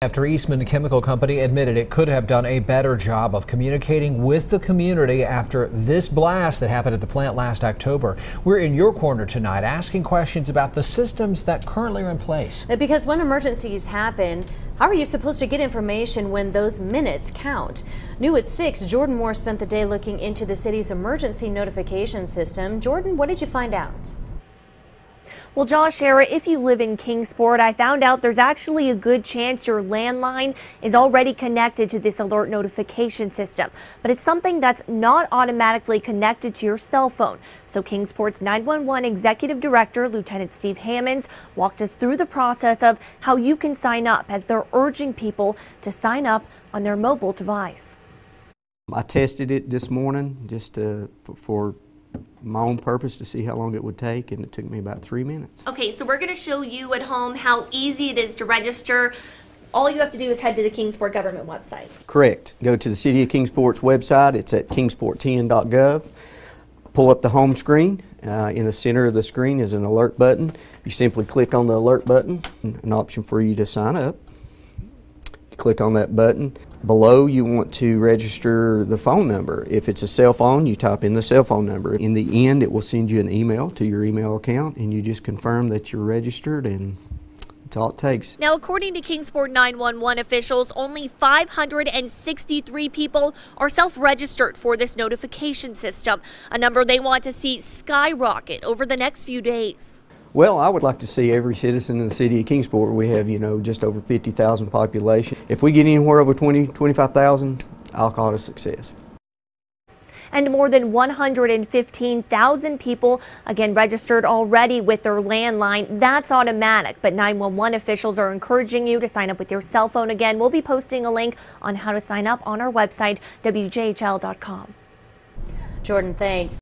After Eastman Chemical Company admitted it could have done a better job of communicating with the community after this blast that happened at the plant last October. We're in your corner tonight asking questions about the systems that currently are in place. Because when emergencies happen, how are you supposed to get information when those minutes count? New at 6, Jordan Moore spent the day looking into the city's emergency notification system. Jordan, what did you find out? Well, Josh, Hara, if you live in Kingsport, I found out there's actually a good chance your landline is already connected to this alert notification system, but it's something that's not automatically connected to your cell phone. So Kingsport's 911 Executive Director, Lieutenant Steve Hammonds, walked us through the process of how you can sign up as they're urging people to sign up on their mobile device. I tested it this morning just for my own purpose to see how long it would take, and it took me about 3 minutes. Okay, so we're going to show you at home how easy it is to register. All you have to do is head to the Kingsport government website. Correct. Go to the City of Kingsport's website. It's at kingsport10.gov. Pull up the home screen. In the center of the screen is an alert button. You simply click on the alert button, an option for you to sign up. Click on that button. Below, you want to register the phone number. If it's a cell phone, you type in the cell phone number. In the end, it will send you an email to your email account, and you just confirm that you're registered, and that's all it takes. Now, according to Kingsport 911 officials, only 563 people are self-registered for this notification system, a number they want to see skyrocket over the next few days. Well, I would like to see every citizen in the city of Kingsport. We have, just over 50,000 population. If we get anywhere over 25,000, I'll call it a success. And more than 115,000 people, again, registered already with their landline. That's automatic, but 911 officials are encouraging you to sign up with your cell phone. Again, we'll be posting a link on how to sign up on our website, WJHL.com. Jordan, thanks.